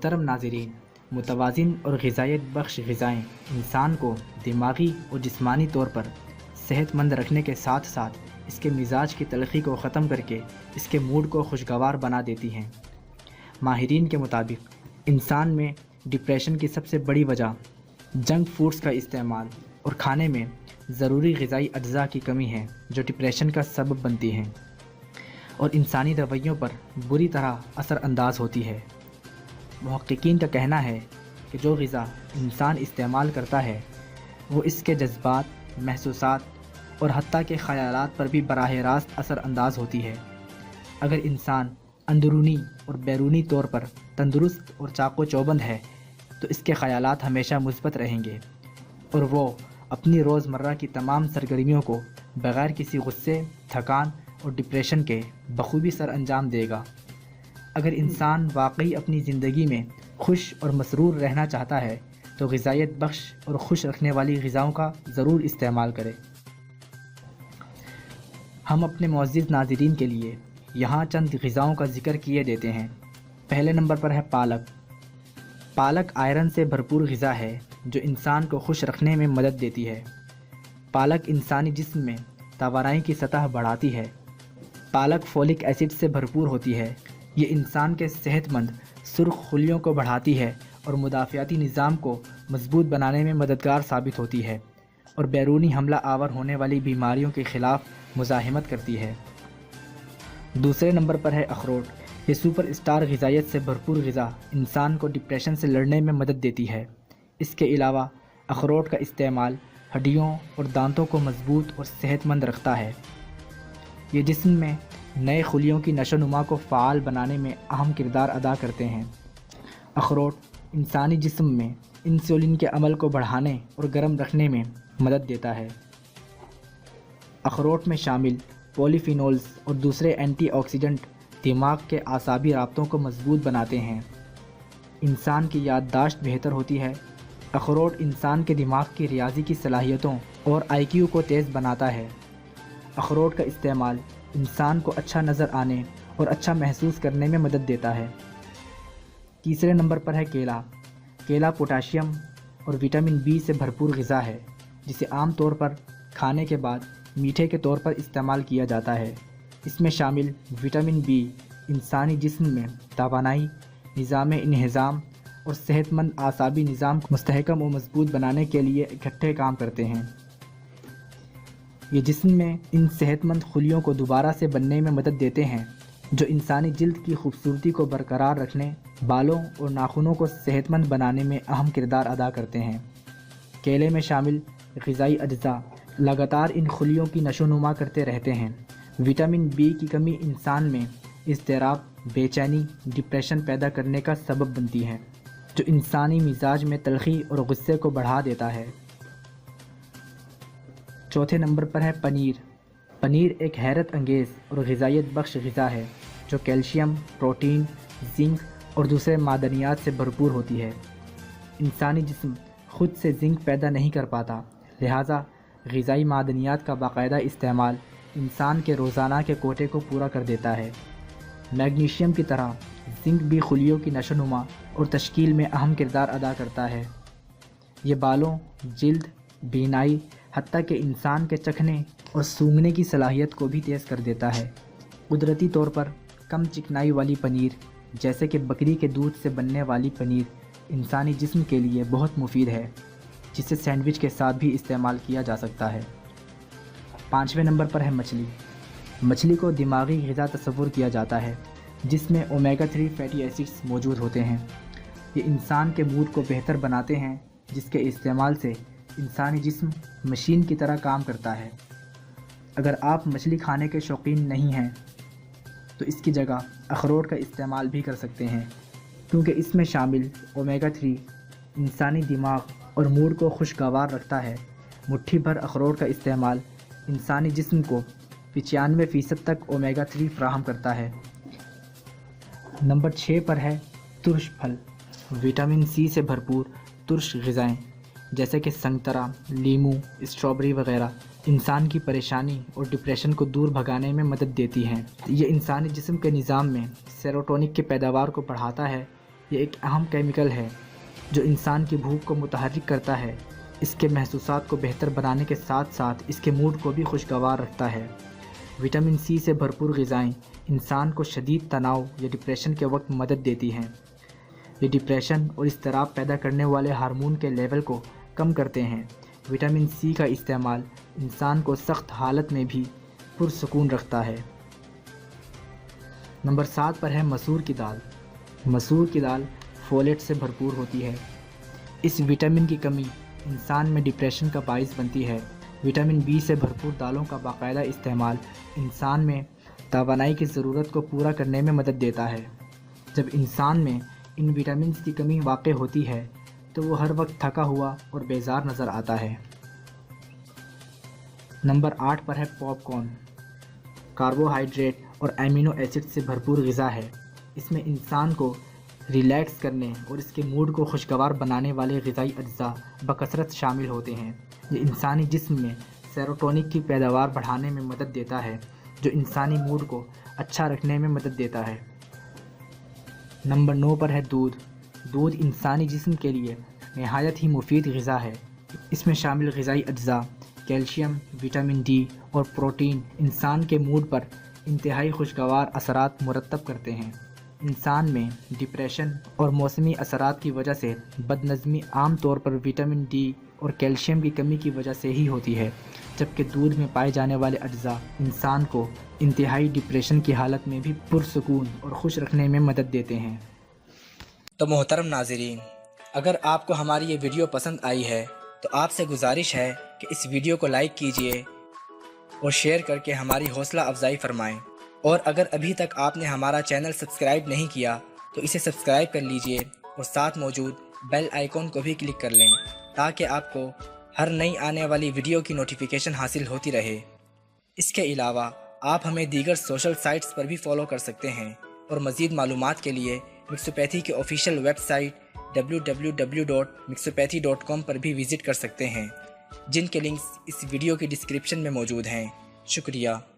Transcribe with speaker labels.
Speaker 1: محترم ناظرین، متوازن اور غذائیت بخش غذائیں انسان کو دماغی اور جسمانی طور پر صحت مند رکھنے کے ساتھ ساتھ اس کے مزاج کی تلخی کو ختم کر کے اس کے موڈ کو خوشگوار بنا دیتی ہیں۔ ماہرین کے مطابق انسان میں ڈپریشن کی سب سے بڑی وجہ جنک فوڈز کا استعمال اور کھانے میں ضروری غذائی اجزاء کی کمی ہے، جو ڈپریشن کا سبب بنتی ہیں اور انسانی رویوں پر بری طرح اثر انداز ہوتی ہے۔ محققین کا کہنا ہے کہ جو غذا انسان استعمال کرتا ہے وہ اس کے جذبات، محسوسات اور حتیٰ کہ خیالات پر بھی براہ راست اثر انداز ہوتی ہے۔ اگر انسان اندرونی اور بیرونی طور پر تندرست اور چاق و چوبند ہے تو اس کے خیالات ہمیشہ مثبت رہیں گے اور وہ اپنی روزمرہ کی تمام سرگرمیوں کو بغیر کسی غصے، تھکان اور ڈپریشن کے بخوبی سر انجام دے گا۔ اگر انسان واقعی اپنی زندگی میں خوش اور مسرور رہنا چاہتا ہے تو غذائیت بخش اور خوش رکھنے والی غذاؤں کا ضرور استعمال کرے۔ ہم اپنے معزز ناظرین کے لیے یہاں چند غذاؤں کا ذکر کیے دیتے ہیں۔ پہلے نمبر پر ہے پالک۔ پالک آئرن سے بھرپور غذا ہے جو انسان کو خوش رکھنے میں مدد دیتی ہے۔ پالک انسانی جسم میں توانائی کی سطح بڑھاتی ہے۔ پالک فولک ایسڈ سے بھرپور ہوتی ہے۔ یہ انسان کے صحت مند سرخ خلیوں کو بڑھاتی ہے اور مدافعتی نظام کو مضبوط بنانے میں مددگار ثابت ہوتی ہے اور بیرونی حملہ آور ہونے والی بیماریوں کے خلاف مزاحمت کرتی ہے۔ دوسرے نمبر پر ہے اخروٹ۔ یہ سپر اسٹار غذائیت سے بھرپور غذا انسان کو ڈپریشن سے لڑنے میں مدد دیتی ہے۔ اس کے علاوہ اخروٹ کا استعمال ہڈیوں اور دانتوں کو مضبوط اور صحت مند رکھتا ہے۔ یہ جسم میں نئے خلیوں کی نشو و نما کو فعال بنانے میں اہم کردار ادا کرتے ہیں۔ اخروٹ انسانی جسم میں انسولین کے عمل کو بڑھانے اور گرم رکھنے میں مدد دیتا ہے۔ اخروٹ میں شامل پولی فینولز اور دوسرے اینٹی آکسیڈنٹ دماغ کے اعصابی رابطوں کو مضبوط بناتے ہیں۔ انسان کی یادداشت بہتر ہوتی ہے۔ اخروٹ انسان کے دماغ کی ریاضی کی صلاحیتوں اور آئی کیو کو تیز بناتا ہے۔ اخروٹ کا استعمال انسان کو اچھا نظر آنے اور اچھا محسوس کرنے میں مدد دیتا ہے۔ تیسرے نمبر پر ہے کیلا۔ کیلا پوٹاشیم اور وٹامن بی سے بھرپور غذا ہے جسے عام طور پر کھانے کے بعد میٹھے کے طور پر استعمال کیا جاتا ہے۔ اس میں شامل وٹامن بی انسانی جسم میں توانائی، نظام انہضام اور صحت مند اعصابی نظام کو مستحکم و مضبوط بنانے کے لیے اکٹھے کام کرتے ہیں۔ یہ جسم میں ان صحت مند خلیوں کو دوبارہ سے بننے میں مدد دیتے ہیں جو انسانی جلد کی خوبصورتی کو برقرار رکھنے، بالوں اور ناخنوں کو صحت مند بنانے میں اہم کردار ادا کرتے ہیں۔ کیلے میں شامل غذائی اجزاء لگاتار ان خلیوں کی نشو و نما کرتے رہتے ہیں۔ وٹامن بی کی کمی انسان میں اضطراب، بے چینی، ڈپریشن پیدا کرنے کا سبب بنتی ہے، جو انسانی مزاج میں تلخی اور غصے کو بڑھا دیتا ہے۔ چوتھے نمبر پر ہے پنیر۔ پنیر ایک حیرت انگیز اور غذائیت بخش غذا ہے جو کیلشیم، پروٹین، زنک اور دوسرے معدنیات سے بھرپور ہوتی ہے۔ انسانی جسم خود سے زنک پیدا نہیں کر پاتا، لہٰذا غذائی معدنیات کا باقاعدہ استعمال انسان کے روزانہ کے کوٹے کو پورا کر دیتا ہے۔ میگنیشیم کی طرح زنک بھی خلیوں کی نشو و نما اور تشکیل میں اہم کردار ادا کرتا ہے۔ یہ بالوں، جلد، بینائی، حتیٰ کہ انسان کے چکھنے اور سونگھنے کی صلاحیت کو بھی تیز کر دیتا ہے۔ قدرتی طور پر کم چکنائی والی پنیر جیسے کہ بکری کے دودھ سے بننے والی پنیر انسانی جسم کے لیے بہت مفید ہے، جسے سینڈوچ کے ساتھ بھی استعمال کیا جا سکتا ہے۔ پانچویں نمبر پر ہے مچھلی۔ مچھلی کو دماغی غذا تصور کیا جاتا ہے جس میں اومیگا 3 فیٹی ایسڈز موجود ہوتے ہیں۔ یہ انسان کے موڈ کو بہتر بناتے ہیں، جس کے استعمال سے انسانی جسم مشین کی طرح کام کرتا ہے۔ اگر آپ مچھلی کھانے کے شوقین نہیں ہیں تو اس کی جگہ اخروٹ کا استعمال بھی کر سکتے ہیں، کیونکہ اس میں شامل اومیگا 3 انسانی دماغ اور موڈ کو خوشگوار رکھتا ہے۔ مٹھی بھر اخروٹ کا استعمال انسانی جسم کو 95% تک اومیگا 3 فراہم کرتا ہے۔ نمبر 6 پر ہے ترش پھل۔ وٹامن سی سے بھرپور ترش غذائیں جیسے کہ سنگترا، لیمو، اسٹرابری وغیرہ انسان کی پریشانی اور ڈپریشن کو دور بھگانے میں مدد دیتی ہیں۔ یہ انسانی جسم کے نظام میں سیروٹونک کی پیداوار کو بڑھاتا ہے یہ ایک اہم کیمیکل ہے جو انسان کی بھوک کو متحرک کرتا ہے، اس کے محسوسات کو بہتر بنانے کے ساتھ ساتھ اس کے موڈ کو بھی خوشگوار رکھتا ہے۔ وٹامن سی سے بھرپور غذائیں انسان کو شدید تناؤ یا ڈپریشن کے وقت مدد دیتی ہیں۔ یہ ڈپریشن اور اضطراب پیدا کرنے والے ہارمون کے لیول کو کم کرتے ہیں۔ وٹامن سی کا استعمال انسان کو سخت حالت میں بھی پرسکون رکھتا ہے۔ نمبر 7 پر ہے مسور کی دال۔ مسور کی دال فولیٹ سے بھرپور ہوتی ہے۔ اس وٹامن کی کمی انسان میں ڈپریشن کا باعث بنتی ہے۔ وٹامن بی سے بھرپور دالوں کا باقاعدہ استعمال انسان میں توانائی کی ضرورت کو پورا کرنے میں مدد دیتا ہے۔ جب انسان میں ان وٹامنز کی کمی واقع ہوتی ہے تو وہ ہر وقت تھکا ہوا اور بیزار نظر آتا ہے۔ نمبر 8 پر ہے پاپ کارن۔ کاربوہائیڈریٹ اور امینو ایسڈ سے بھرپور غذا ہے۔ اس میں انسان کو ریلیکس کرنے اور اس کے موڈ کو خوشگوار بنانے والے غذائی اجزاء بکثرت شامل ہوتے ہیں۔ یہ انسانی جسم میں سیروٹونن کی پیداوار بڑھانے میں مدد دیتا ہے، جو انسانی موڈ کو اچھا رکھنے میں مدد دیتا ہے۔ نمبر 9 پر ہے دودھ۔ دودھ انسانی جسم کے لیے نہایت ہی مفید غذا ہے۔ اس میں شامل غذائی اجزاء کیلشیم، وٹامن ڈی اور پروٹین انسان کے موڈ پر انتہائی خوشگوار اثرات مرتب کرتے ہیں۔ انسان میں ڈپریشن اور موسمی اثرات کی وجہ سے بد نظمی عام طور پر وٹامن ڈی اور کیلشیم کی کمی کی وجہ سے ہی ہوتی ہے، جبکہ دودھ میں پائے جانے والے اجزاء انسان کو انتہائی ڈپریشن کی حالت میں بھی پرسکون اور خوش رکھنے میں مدد دیتے ہیں۔
Speaker 2: تو محترم ناظرین، اگر آپ کو ہماری یہ ویڈیو پسند آئی ہے تو آپ سے گزارش ہے کہ اس ویڈیو کو لائک کیجئے اور شیئر کر کے ہماری حوصلہ افزائی فرمائیں، اور اگر ابھی تک آپ نے ہمارا چینل سبسکرائب نہیں کیا تو اسے سبسکرائب کر لیجئے اور ساتھ موجود بیل آئیکن کو بھی کلک کر لیں تاکہ آپ کو ہر نئی آنے والی ویڈیو کی نوٹیفیکیشن حاصل ہوتی رہے۔ اس کے علاوہ آپ ہمیں دیگر سوشل سائٹس پر بھی فالو کر سکتے ہیں، اور مزید معلومات کے لیے مکسوپیتھی کے آفیشیل ویب سائٹ www.mixopathy.com پر بھی وزٹ کر سکتے ہیں، جن کے لنکس اس ویڈیو کی ڈسکرپشن میں موجود ہیں۔ شکریہ۔